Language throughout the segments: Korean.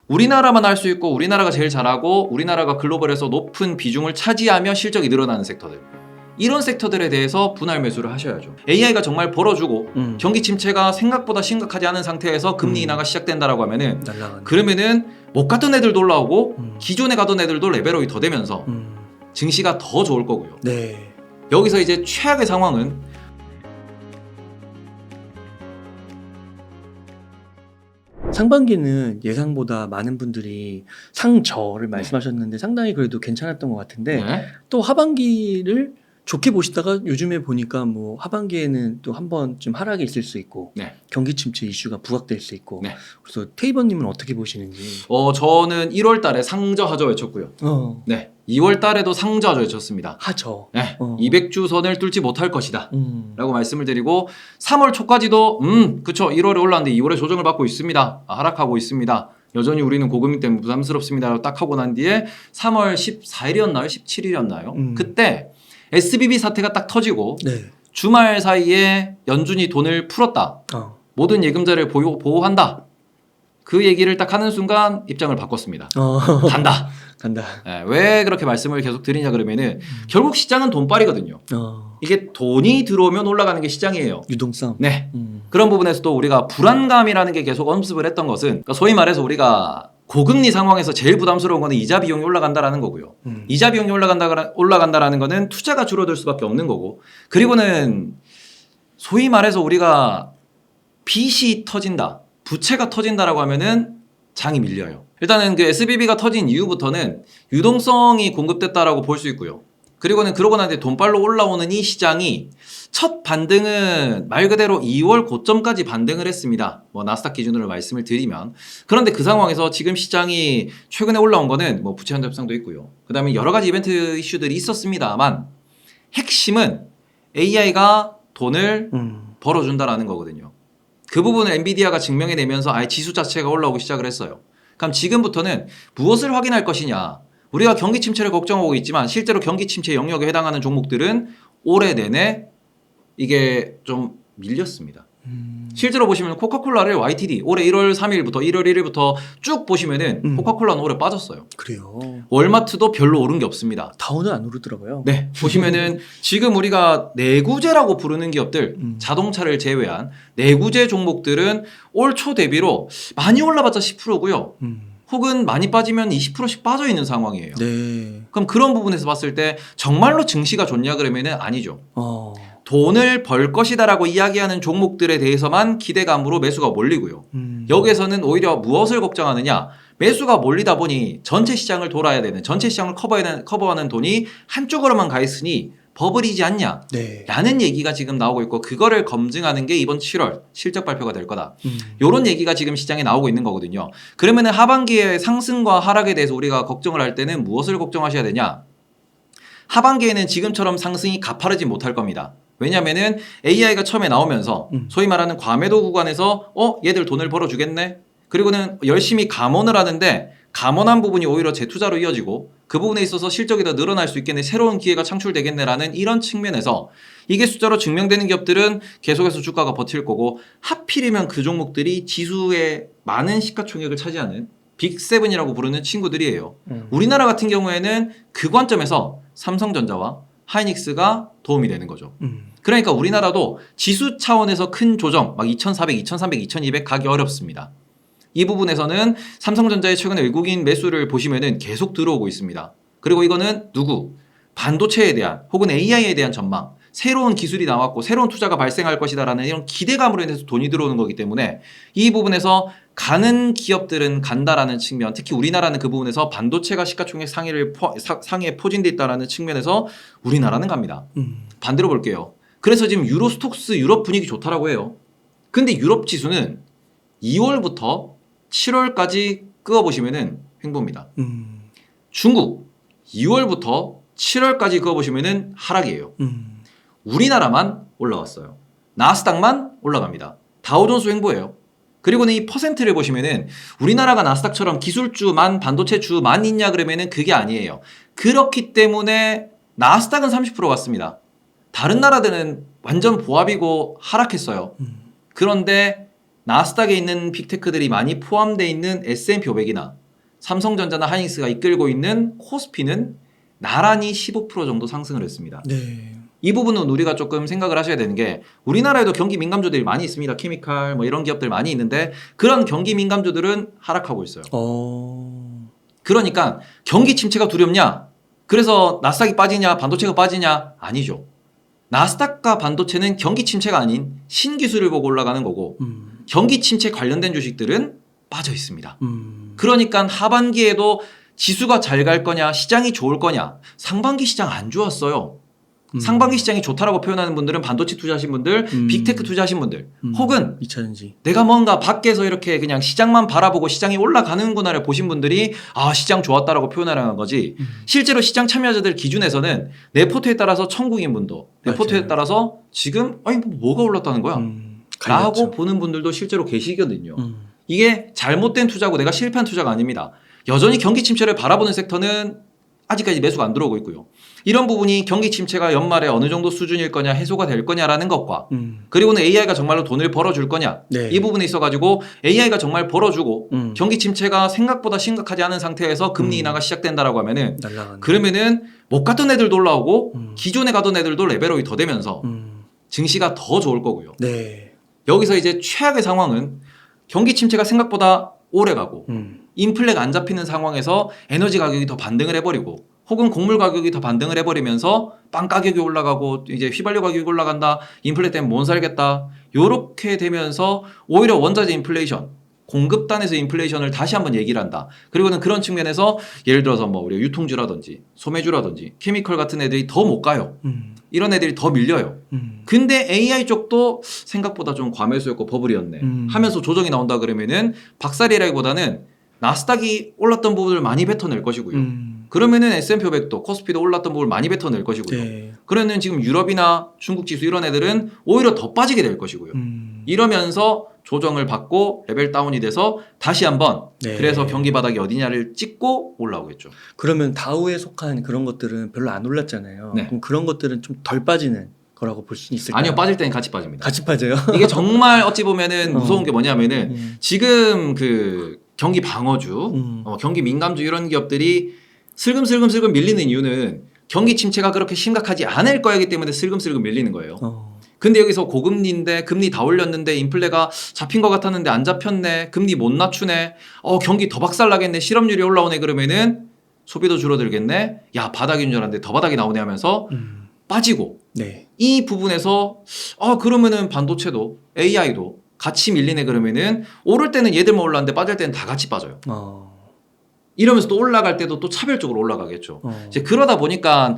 우리나라만 할 수 있고 우리나라가 제일 잘하고 우리나라가 글로벌에서 높은 비중을 차지하며 실적이 늘어나는 섹터들, 이런 섹터들에 대해서 분할 매수를 하셔야죠. AI가 정말 벌어주고 경기 침체가 생각보다 심각하지 않은 상태에서 금리 인하가 시작된다라고 하면은 날라가네. 그러면은 못 갔던 애들도 올라오고 기존에 가던 애들도 레벨업이 더 되면서 증시가 더 좋을 거고요. 네. 여기서 이제 최악의 상황은 상반기는 예상보다 많은 분들이 상저를 말씀하셨는데 상당히 그래도 괜찮았던 것 같은데 네. 또 하반기를 좋게 보시다가 요즘에 보니까 뭐 하반기에는 또 한 번쯤 하락이 있을 수 있고 네. 경기 침체 이슈가 부각될 수 있고 네. 그래서 테이버님은 어떻게 보시는지. 저는 1월 달에 상저하저 외쳤고요. 네. 2월 달에도 상저하저 외쳤습니다. 하죠. 네. 200주 선을 뚫지 못할 것이다. 라고 말씀을 드리고 3월 초까지도 그쵸 1월에 올랐는데 2월에 조정을 받고 있습니다. 하락하고 있습니다. 여전히 우리는 고금리 때문에 부담스럽습니다. 라고 딱 하고 난 뒤에 3월 14일이었나요? 17일이었나요? 그때 SBB 사태가 딱 터지고 네. 주말 사이에 연준이 돈을 풀었다. 모든 예금자를 보호한다. 그 얘기를 딱 하는 순간 입장을 바꿨습니다. 간다. 간다. 네, 왜 그렇게 말씀을 계속 드리냐 그러면은 결국 시장은 돈빨이거든요. 이게 돈이 들어오면 올라가는 게 시장이에요. 유동성. 네. 그런 부분에서 또 우리가 불안감이라는 게 계속 언급을 했던 것은 그러니까 소위 말해서 우리가 고금리 상황에서 제일 부담스러운 거는 이자 비용이 올라간다라는 거고요. 이자 비용이 올라간다라는 거는 투자가 줄어들 수밖에 없는 거고, 그리고는 소위 말해서 우리가 빚이 터진다, 부채가 터진다라고 하면은 장이 밀려요. 일단은 그 SBB가 터진 이후부터는 유동성이 공급됐다라고 볼 수 있고요. 그리고는 그러고 난 뒤에 돈빨로 올라오는 이 시장이 첫 반등은 말 그대로 2월 고점까지 반등을 했습니다. 뭐 나스닥 기준으로 말씀을 드리면. 그런데 그 상황에서 지금 시장이 최근에 올라온 거는 뭐 부채 환자 협상도 있고요. 그 다음에 여러 가지 이벤트 이슈들이 있었습니다만 핵심은 AI가 돈을 벌어준다라는 거거든요. 그 부분을 엔비디아가 증명해내면서 아예 지수 자체가 올라오기 시작을 했어요. 그럼 지금부터는 무엇을 확인할 것이냐. 우리가 경기 침체를 걱정하고 있지만 실제로 경기 침체 영역에 해당하는 종목들은 올해 내내 이게 좀 밀렸습니다. 실제로 보시면 코카콜라를 YTD 올해 1월 3일부터 1월 1일부터 쭉 보시면은 코카콜라는 올해 빠졌어요. 그래요. 월마트도 별로 오른 게 없습니다. 다운은 안 오르더라고요. 네. 보시면은 지금 우리가 내구재라고 부르는 기업들, 자동차를 제외한 내구재 종목들은 올 초 대비로 많이 올라봤자 10%고요. 혹은 많이 빠지면 20%씩 빠져 있는 상황이에요. 네. 그럼 그런 부분에서 봤을 때 정말로 증시가 좋냐 그러면은 아니죠. 돈을 벌 것이다라고 이야기하는 종목들에 대해서만 기대감으로 매수가 몰리고요. 여기에서는 오히려 무엇을 걱정하느냐? 매수가 몰리다 보니 전체 시장을 돌아야 되는, 전체 시장을 커버하는 돈이 한쪽으로만 가 있으니 버블이지 않냐? 네. 라는 얘기가 지금 나오고 있고 그거를 검증하는 게 이번 7월 실적 발표가 될 거다. 이런 얘기가 지금 시장에 나오고 있는 거거든요. 그러면은 하반기에 상승과 하락에 대해서 우리가 걱정을 할 때는 무엇을 걱정하셔야 되냐? 하반기에는 지금처럼 상승이 가파르지 못할 겁니다. 왜냐면은 AI가 처음에 나오면서 소위 말하는 과매도 구간에서 얘들 돈을 벌어주겠네? 그리고는 열심히 감원을 하는데 감원한 부분이 오히려 재투자로 이어지고 그 부분에 있어서 실적이 더 늘어날 수 있겠네, 새로운 기회가 창출되겠네라는 이런 측면에서 이게 숫자로 증명되는 기업들은 계속해서 주가가 버틸 거고, 하필이면 그 종목들이 지수의 많은 시가총액을 차지하는 빅7이라고 부르는 친구들이에요. 우리나라 같은 경우에는 그 관점에서 삼성전자와 하이닉스가 도움이 되는 거죠. 그러니까 우리나라도 지수 차원에서 큰 조정, 막 2,400, 2,300, 2,200 가기 어렵습니다. 이 부분에서는 삼성전자의 최근에 외국인 매수를 보시면은 계속 들어오고 있습니다. 그리고 이거는 반도체에 대한 혹은 AI에 대한 전망, 새로운 기술이 나왔고 새로운 투자가 발생할 것이다라는 이런 기대감으로 인해서 돈이 들어오는 거기 때문에 이 부분에서 가는 기업들은 간다라는 측면, 특히 우리나라는 그 부분에서 반도체가 시가총액 상위에 포진돼 있다라는 측면에서 우리나라는 갑니다. 반대로 볼게요. 그래서 지금 유로스톡스 유럽 분위기 좋다라고 해요. 근데 유럽 지수는 2월부터 7월까지 끄어보시면은 횡보입니다. 중국 2월부터 7월까지 끄어보시면은 하락이에요. 우리나라만 올라왔어요. 나스닥만 올라갑니다. 다우존스 횡보예요. 그리고는 이 퍼센트를 보시면은 우리나라가 나스닥처럼 기술주만 반도체주만 있냐 그러면은 그게 아니에요. 그렇기 때문에 나스닥은 30% 갔습니다. 다른 나라들은 완전 보합이고 하락했어요. 그런데 나스닥에 있는 빅테크들이 많이 포함되어 있는 S&P 500이나 삼성전자나 하이닉스가 이끌고 있는 코스피는 나란히 15% 정도 상승을 했습니다. 네. 이 부분은 우리가 조금 생각을 하셔야 되는 게 우리나라에도 경기 민감주들이 많이 있습니다. 케미칼 뭐 이런 기업들 많이 있는데 그런 경기 민감주들은 하락하고 있어요. 그러니까 경기 침체가 두렵냐? 그래서 나스닥이 빠지냐? 반도체가 빠지냐? 아니죠. 나스닥과 반도체는 경기 침체가 아닌 신기술을 보고 올라가는 거고 경기 침체 관련된 주식들은 빠져 있습니다. 그러니까 하반기에도 지수가 잘 갈 거냐, 시장이 좋을 거냐. 상반기 시장 안 좋았어요. 상반기 시장이 좋다라고 표현하는 분들은 반도체 투자하신 분들, 빅테크 투자하신 분들, 혹은 2차전지. 내가 뭔가 밖에서 이렇게 그냥 시장만 바라보고 시장이 올라가는구나를 보신 분들이 아 시장 좋았다라고 표현하는 거지 실제로 시장 참여자들 기준에서는 내 포트에 따라서 천국인 분도 내 맞아요. 포트에 따라서 지금 아니 뭐가 올랐다는 거야 라고 보는 분들도 실제로 계시거든요. 이게 잘못된 투자고 내가 실패한 투자가 아닙니다. 여전히 경기 침체를 바라보는 섹터는 아직까지 매수가 안 들어오고 있고요. 이런 부분이 경기 침체가 연말에 어느 정도 수준일 거냐 해소가 될 거냐라는 것과 그리고는 AI가 정말로 돈을 벌어줄 거냐 네. 이 부분에 있어가지고 AI가 정말 벌어주고 경기 침체가 생각보다 심각하지 않은 상태에서 금리 인하가 시작된다라고 하면은 날라가네. 그러면은 못 갔던 애들도 올라오고 기존에 가던 애들도 레벨업이 더 되면서 증시가 더 좋을 거고요. 네. 여기서 이제 최악의 상황은 경기 침체가 생각보다 오래 가고 인플레가 안 잡히는 상황에서 에너지 가격이 더 반등을 해버리고 혹은 곡물 가격이 더 반등을 해버리면서 빵 가격이 올라가고 이제 휘발유 가격이 올라간다. 인플레 때문에 못 살겠다. 요렇게 되면서 오히려 원자재 인플레이션 공급단에서 인플레이션을 다시 한번 얘기를 한다. 그리고는 그런 측면에서 예를 들어서 뭐 우리 유통주라든지 소매주라든지 케미컬 같은 애들이 더 못 가요. 이런 애들이 더 밀려요. 근데 AI 쪽도 생각보다 좀 과매수였고 버블이었네 하면서 조정이 나온다 그러면은 박살이라기보다는 나스닥이 올랐던 부분을 많이 뱉어낼 것이고요. 그러면은 S&P 500도 코스피도 올랐던 부분을 많이 뱉어낼 것이고요. 네. 그러면 지금 유럽이나 중국 지수 이런 애들은 오히려 더 빠지게 될 것이고요. 이러면서 조정을 받고 레벨 다운이 돼서 다시 한번 네. 그래서 경기 바닥이 어디냐를 찍고 올라오겠죠. 그러면 다우에 속한 그런 것들은 별로 안 올랐잖아요. 네. 그럼 그런 것들은 좀 덜 빠지는 거라고 볼 수 있을까요? 아니요, 빠질 때는 같이 빠집니다. 같이 빠져요? 이게 정말 어찌 보면은 무서운 게 뭐냐면은 음. 지금 그 경기 방어주, 경기 민감주 이런 기업들이 슬금슬금 밀리는 이유는 경기 침체가 그렇게 심각하지 않을 거이기 때문에 슬금슬금 밀리는 거예요. 근데 여기서 고금리인데 금리 다 올렸는데 인플레가 잡힌 것 같았는데 안 잡혔네. 금리 못 낮추네. 경기 더 박살나겠네. 실업률이 올라오네. 그러면은 소비도 줄어들겠네. 야 바닥인 줄 알았는데 더 바닥이 나오네 하면서 빠지고 네. 이 부분에서 그러면은 반도체도 AI도 같이 밀리네 그러면은 오를 때는 얘들만 올랐는데 빠질 때는 다 같이 빠져요. 이러면서 또 올라갈 때도 또 차별적으로 올라가겠죠. 이제 그러다 보니까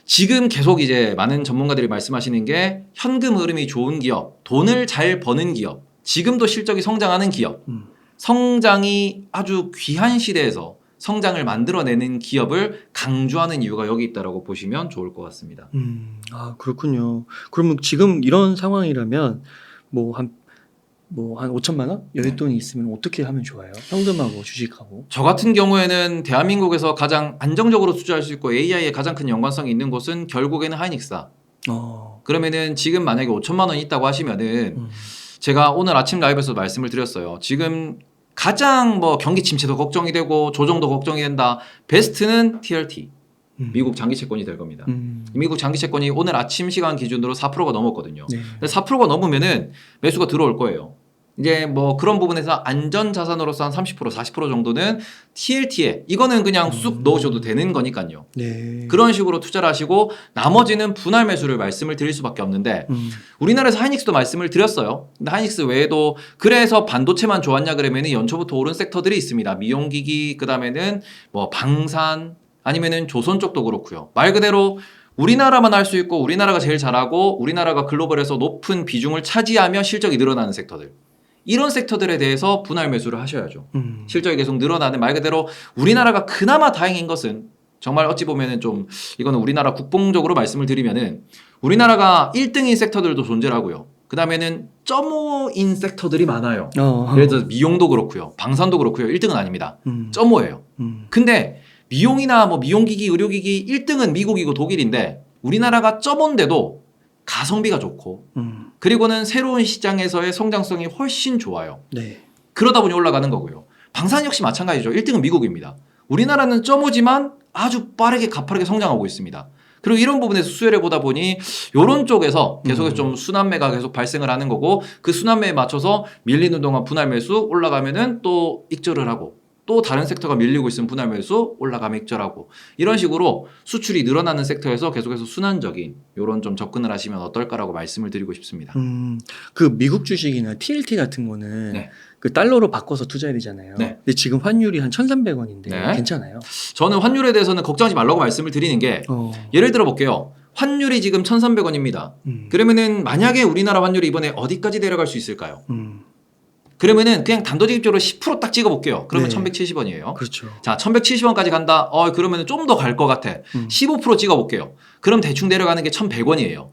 지금 계속 이제 많은 전문가들이 말씀하시는 게 현금 흐름이 좋은 기업, 돈을 잘 버는 기업, 지금도 실적이 성장하는 기업, 성장이 아주 귀한 시대에서 성장을 만들어내는 기업을 강조하는 이유가 여기 있다라고 보시면 좋을 것 같습니다. 그렇군요. 그러면 지금 이런 상황이라면 한 5천만 원 여윳돈이 있으면 어떻게 하면 좋아요? 현금하고 주식하고. 저 같은 경우에는 대한민국에서 가장 안정적으로 투자할 수 있고 AI에 가장 큰 연관성이 있는 곳은 결국에는 하이닉스다. 그러면은 지금 만약에 5천만 원이 있다고 하시면은 제가 오늘 아침 라이브에서 말씀을 드렸어요. 지금 가장 경기 침체도 걱정이 되고 조정도 걱정이 된다. 베스트는 TLT. 미국 장기 채권이 될 겁니다. 미국 장기 채권이 오늘 아침 시간 기준으로 4%가 넘었거든요. 네. 4%가 넘으면은 매수가 들어올 거예요. 이제 그런 부분에서 안전 자산으로서 한 30%, 40% 정도는 TLT에 이거는 그냥 쑥 넣으셔도 되는 거니까요. 네. 그런 식으로 투자를 하시고 나머지는 분할 매수를 말씀을 드릴 수밖에 없는데 우리나라에서 하이닉스도 말씀을 드렸어요. 근데 하이닉스 외에도 그래서 반도체만 좋았냐 그러면은 연초부터 오른 섹터들이 있습니다. 미용기기 그다음에는 방산 아니면은 조선 쪽도 그렇고요. 말 그대로 우리나라만 할 수 있고 우리나라가 제일 잘하고 우리나라가 글로벌에서 높은 비중을 차지하며 실적이 늘어나는 섹터들. 이런 섹터들에 대해서 분할 매수를 하셔야죠. 실적이 계속 늘어나는 말 그대로 우리나라가 그나마 다행인 것은 정말 어찌 보면은 좀 이거는 우리나라 국뽕적으로 말씀을 드리면은 우리나라가 1등인 섹터들도 존재하고요. 그 다음에는 점오인 섹터들이 많아요. 예를 들어서 미용도 그렇고요. 방산도 그렇고요. 1등은 아닙니다. 점오예요. 근데 미용이나 미용기기, 의료기기 1등은 미국이고 독일인데 우리나라가 점오인데도 가성비가 좋고 그리고는 새로운 시장에서의 성장성이 훨씬 좋아요. 네. 그러다 보니 올라가는 거고요. 방산 역시 마찬가지죠. 1등은 미국입니다. 우리나라는 점오지만 아주 빠르게 가파르게 성장하고 있습니다. 그리고 이런 부분에서 수혜를 보다 보니 이런 쪽에서 계속해서 좀 순환매가 계속 발생을 하는 거고 그 순환매에 맞춰서 밀리는 동안 분할 매수 올라가면은 또 익절을 하고 또 다른 섹터가 밀리고 있으면 분할 매수 올라가면 익절하고 이런 식으로 수출이 늘어나는 섹터에서 계속해서 순환적인 이런 좀 접근을 하시면 어떨까라고 말씀을 드리고 싶습니다. 그 미국 주식이나 TLT 같은 거는 네. 그 달러로 바꿔서 투자해야 되잖아요. 네. 근데 지금 환율이 한 1,300원인데 네. 괜찮아요? 저는 환율에 대해서는 걱정하지 말라고 말씀을 드리는 게 예를 들어 볼게요. 환율이 지금 1,300원입니다. 그러면은 만약에 우리나라 환율이 이번에 어디까지 내려갈 수 있을까요? 그러면은 그냥 단도직입적으로 10% 딱 찍어볼게요. 그러면 네. 1,170원이에요. 그렇죠. 자, 1,170원까지 간다. 그러면은 좀 더 갈 것 같아. 15% 찍어볼게요. 그럼 대충 내려가는 게 1,100원이에요.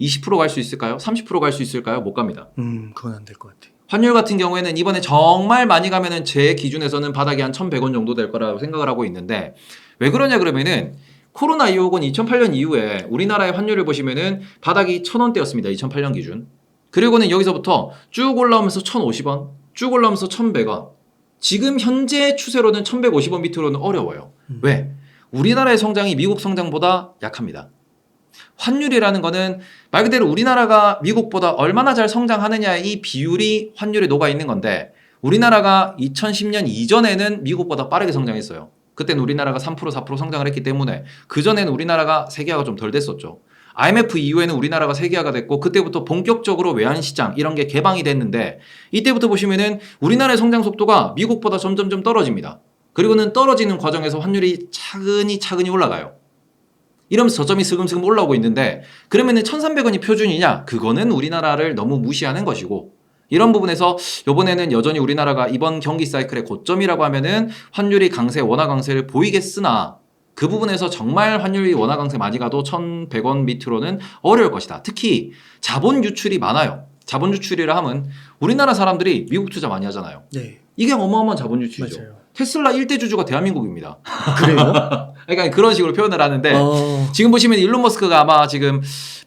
20% 갈 수 있을까요? 30% 갈 수 있을까요? 못 갑니다. 그건 안 될 것 같아요. 환율 같은 경우에는 이번에 정말 많이 가면은 제 기준에서는 바닥이 한 1,100원 정도 될 거라고 생각을 하고 있는데 왜 그러냐 그러면은 코로나 이후건 2008년 이후에 우리나라의 환율을 보시면은 바닥이 1,000원대였습니다. 2008년 기준. 그리고는 여기서부터 쭉 올라오면서 1,050원, 쭉 올라오면서 1,100원. 지금 현재 추세로는 1,150원 밑으로는 어려워요. 왜? 우리나라의 성장이 미국 성장보다 약합니다. 환율이라는 거는 말 그대로 우리나라가 미국보다 얼마나 잘 성장하느냐의 이 비율이 환율에 녹아 있는 건데 우리나라가 2010년 이전에는 미국보다 빠르게 성장했어요. 그때는 우리나라가 3% 4% 성장을 했기 때문에 그전에는 우리나라가 세계화가 좀 덜 됐었죠. IMF 이후에는 우리나라가 세계화가 됐고 그때부터 본격적으로 외환시장 이런 게 개방이 됐는데 이때부터 보시면은 우리나라의 성장 속도가 미국보다 점점점 떨어집니다. 그리고는 떨어지는 과정에서 환율이 차근히 올라가요. 이러면서 저점이 슬금슬금 올라오고 있는데 그러면은 1,300원이 표준이냐? 그거는 우리나라를 너무 무시하는 것이고 이런 부분에서 이번에는 여전히 우리나라가 이번 경기 사이클의 고점이라고 하면은 환율이 강세, 원화 강세를 보이겠으나 그 부분에서 정말 환율이 원화 강세 많이 가도 1,100원 밑으로는 어려울 것이다. 특히 자본 유출이 많아요. 자본 유출이라 하면 우리나라 사람들이 미국 투자 많이 하잖아요. 네. 이게 어마어마한 자본 유출이죠. 맞아요. 테슬라 1대 주주가 대한민국입니다. 그래요? 그러니까 그런 식으로 표현을 하는데 지금 보시면 일론 머스크가 아마 지금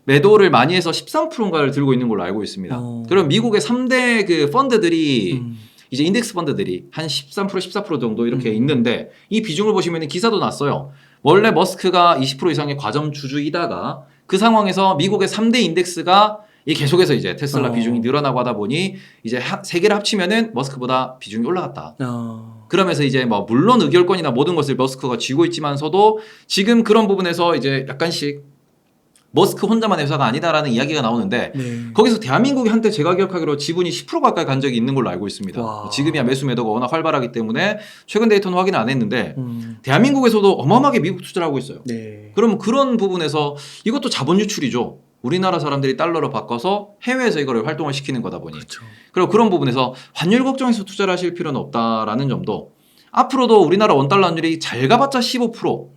매도를 많이 해서 13%인가를 들고 있는 걸로 알고 있습니다. 그럼 미국의 3대 그 펀드들이 이제 인덱스 펀드들이 한 13%, 14% 정도 이렇게 있는데 이 비중을 보시면 기사도 났어요. 원래 머스크가 20% 이상의 과점 주주이다가 그 상황에서 미국의 3대 인덱스가 이 계속해서 이제 테슬라 비중이 늘어나고 하다 보니 이제 세 개를 합치면은 머스크보다 비중이 올라갔다. 그러면서 이제 뭐 물론 의결권이나 모든 것을 머스크가 쥐고 있지만서도 지금 그런 부분에서 이제 약간씩 머스크 혼자만 회사가 아니다라는 이야기가 나오는데 네. 거기서 대한민국이 한때 제가 기억하기로 지분이 10% 가까이 간 적이 있는 걸로 알고 있습니다. 와. 지금이야 매수 매도가 워낙 활발하기 때문에 최근 데이터는 확인 안 했는데 대한민국에서도 어마어마하게 미국 투자를 하고 있어요. 네. 그럼 그런 부분에서 이것도 자본 유출이죠. 우리나라 사람들이 달러로 바꿔서 해외에서 이거를 활동을 시키는 거다 보니. 그렇죠. 그리고 그런 부분에서 환율 걱정해서 투자를 하실 필요는 없다라는 점도 앞으로도 우리나라 원달러 환율이 잘 가봤자 15%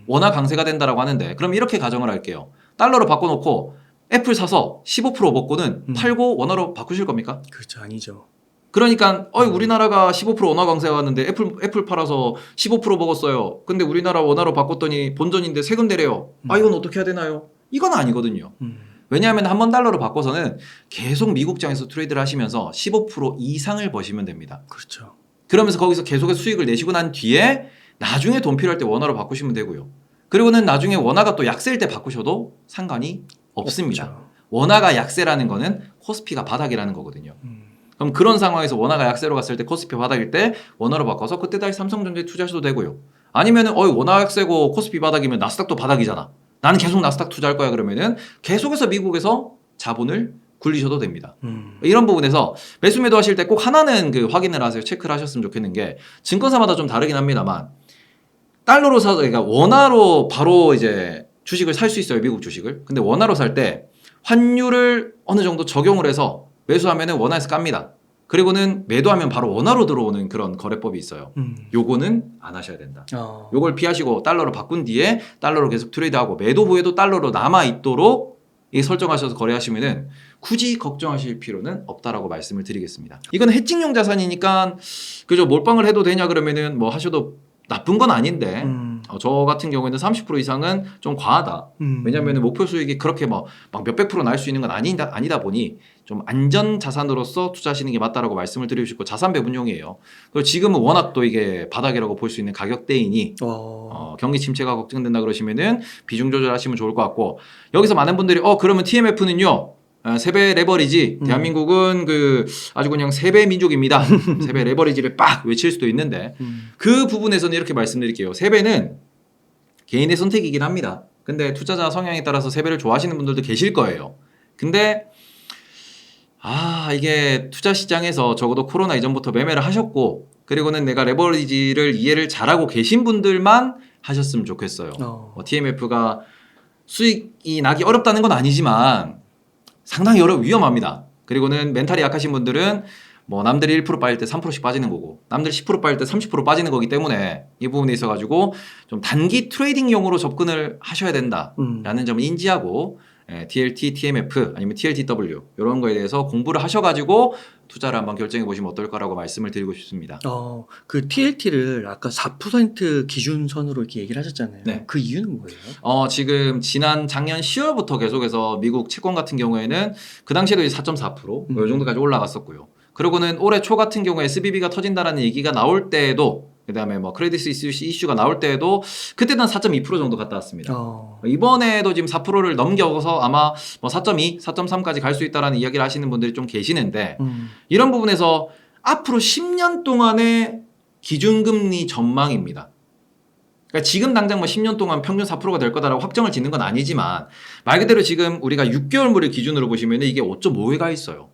원화 강세가 된다라고 하는데 그럼 이렇게 가정을 할게요. 달러로 바꿔놓고 애플 사서 15% 먹고는 팔고 원화로 바꾸실 겁니까? 그렇죠. 아니죠. 그러니까 우리나라가 15% 원화 강세가 왔는데 애플 팔아서 15% 먹었어요. 근데 우리나라 원화로 바꿨더니 본전인데 세금 내래요. 이건 어떻게 해야 되나요? 이건 아니거든요. 왜냐하면 한번 달러로 바꿔서는 계속 미국장에서 트레이드를 하시면서 15% 이상을 버시면 됩니다. 그렇죠. 그러면서 거기서 계속해서 수익을 내시고 난 뒤에 나중에 돈 필요할 때 원화로 바꾸시면 되고요. 그리고는 나중에 원화가 또 약세일 때 바꾸셔도 상관이 없습니다. 없죠. 원화가 약세라는 거는 코스피가 바닥이라는 거거든요. 그럼 그런 상황에서 원화가 약세로 갔을 때 코스피 바닥일 때 원화로 바꿔서 그때 다시 삼성전자에 투자하셔도 되고요. 아니면은 원화 약세고 코스피 바닥이면 나스닥도 바닥이잖아. 나는 계속 나스닥 투자할 거야 그러면은 계속해서 미국에서 자본을 굴리셔도 됩니다. 이런 부분에서 매수 매도 하실 때 꼭 하나는 그 확인을 하세요. 체크를 하셨으면 좋겠는 게 증권사마다 좀 다르긴 합니다만 달러로 사서 그러니까 원화로 바로 이제 주식을 살 수 있어요. 미국 주식을. 근데 원화로 살 때 환율을 어느 정도 적용을 해서 매수하면은 원화에서 깝니다. 그리고는 매도하면 바로 원화로 들어오는 그런 거래법이 있어요. 요거는 안 하셔야 된다. 요걸 피하시고 달러로 바꾼 뒤에 달러로 계속 트레이드하고 매도 후에도 달러로 남아 있도록 설정하셔서 거래하시면은 굳이 걱정하실 필요는 없다라고 말씀을 드리겠습니다. 이건 해칭용 자산이니까 그죠 몰빵을 해도 되냐 그러면은 뭐 하셔도 나쁜 건 아닌데 저 같은 경우에는 30% 이상은 좀 과하다. 왜냐하면 목표 수익이 그렇게 막 몇백 프로 날 수 있는 건 아니다 보니 좀 안전 자산으로서 투자하시는 게 맞다라고 말씀을 드리고 싶고 자산 배분용이에요. 그리고 지금은 워낙 또 이게 바닥이라고 볼 수 있는 가격대이니 경기 침체가 걱정된다 그러시면은 비중 조절하시면 좋을 것 같고 여기서 많은 분들이 그러면 TMF는요 세배 레버리지 대한민국은 그 아주 그냥 세배 민족입니다. 세배 레버리지를 빡 외칠 수도 있는데 그 부분에서는 이렇게 말씀드릴게요. 세배는 개인의 선택이긴 합니다. 근데 투자자 성향에 따라서 세배를 좋아하시는 분들도 계실 거예요. 근데 이게 투자 시장에서 적어도 코로나 이전부터 매매를 하셨고 그리고는 내가 레버리지를 이해를 잘하고 계신 분들만 하셨으면 좋겠어요. TMF가 수익이 나기 어렵다는 건 아니지만 상당히 위험합니다. 그리고는 멘탈이 약하신 분들은 뭐 남들이 1% 빠질 때 3%씩 빠지는 거고 남들이 10% 빠질 때 30% 빠지는 거기 때문에 이 부분에 있어가지고 좀 단기 트레이딩용으로 접근을 하셔야 된다라는 점을 인지하고 TLT, TMF 아니면 TLTW 이런 거에 대해서 공부를 하셔가지고 투자를 한번 결정해 보시면 어떨까라고 말씀을 드리고 싶습니다. 그 TLT를 아까 4% 기준선으로 이렇게 얘기를 하셨잖아요. 네. 그 이유는 뭐예요? 지금 작년 10월부터 계속해서 미국 채권 같은 경우에는 그 당시에도 4.4% 이 정도까지 올라갔었고요. 그리고는 올해 초 같은 경우에 SBB가 터진다라는 얘기가 나올 때에도 그다음에 뭐 크레딧 스위스 이슈가 나올 때에도 그때는 4.2% 정도 갔다 왔습니다. 이번에도 지금 4%를 넘겨서 아마 뭐 4.2, 4.3까지 갈 수 있다라는 이야기를 하시는 분들이 좀 계시는데 이런 부분에서 앞으로 10년 동안의 기준금리 전망입니다. 그러니까 지금 당장 뭐 10년 동안 평균 4%가 될 거다라고 확정을 짓는 건 아니지만 말 그대로 지금 우리가 6개월물을 기준으로 보시면 이게 5.5에 가 있어요.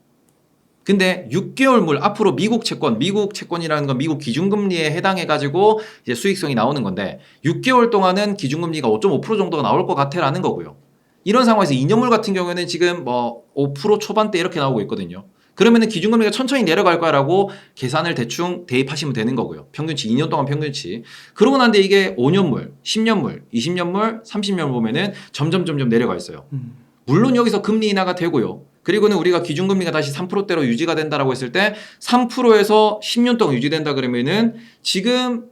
근데 6개월물 앞으로 미국 채권이라는 건 미국 기준금리에 해당해가지고 이제 수익성이 나오는 건데 6개월 동안은 기준금리가 5.5% 정도가 나올 것 같아라는 거고요. 이런 상황에서 2년물 같은 경우에는 지금 뭐 5% 초반대 이렇게 나오고 있거든요. 그러면은 기준금리가 천천히 내려갈 거라고 계산을 대충 대입하시면 되는 거고요. 평균치 2년 동안 평균치. 그러고 난데 이게 5년물, 10년물, 20년물, 30년물 보면은 점점 내려가 있어요. 물론 여기서 금리 인하가 되고요. 그리고는 우리가 기준금리가 다시 3%대로 유지가 된다라고 했을 때 3%에서 10년 동안 유지된다 그러면은 지금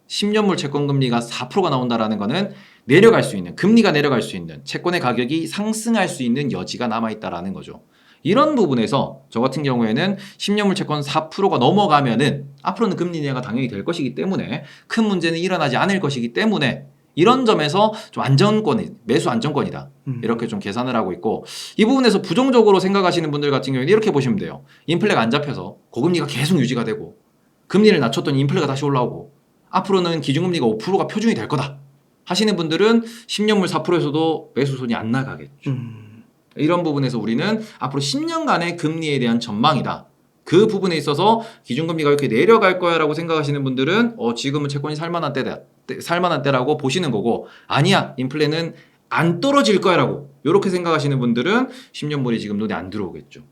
10년물 채권금리가 4%가 나온다라는 거는 내려갈 수 있는 금리가 내려갈 수 있는 채권의 가격이 상승할 수 있는 여지가 남아있다라는 거죠. 이런 부분에서 저 같은 경우에는 10년물 채권 4%가 넘어가면은 앞으로는 금리 인하가 당연히 될 것이기 때문에 큰 문제는 일어나지 않을 것이기 때문에 이런 점에서 좀 매수 안정권이다. 이렇게 좀 계산을 하고 있고 이 부분에서 부정적으로 생각하시는 분들 같은 경우에는 이렇게 보시면 돼요. 인플레가 안 잡혀서 고금리가 계속 유지가 되고 금리를 낮췄더니 인플레가 다시 올라오고 앞으로는 기준금리가 5%가 표준이 될 거다. 하시는 분들은 10년물 4%에서도 매수손이 안 나가겠죠. 이런 부분에서 우리는 앞으로 10년간의 금리에 대한 전망이다. 그 부분에 있어서 기준금리가 이렇게 내려갈 거야 라고 생각하시는 분들은 지금은 채권이 살만한 때라고 보시는 거고 아니야 인플레는 안 떨어질 거야 라고 이렇게 생각하시는 분들은 10년물이 지금 눈에 안 들어오겠죠.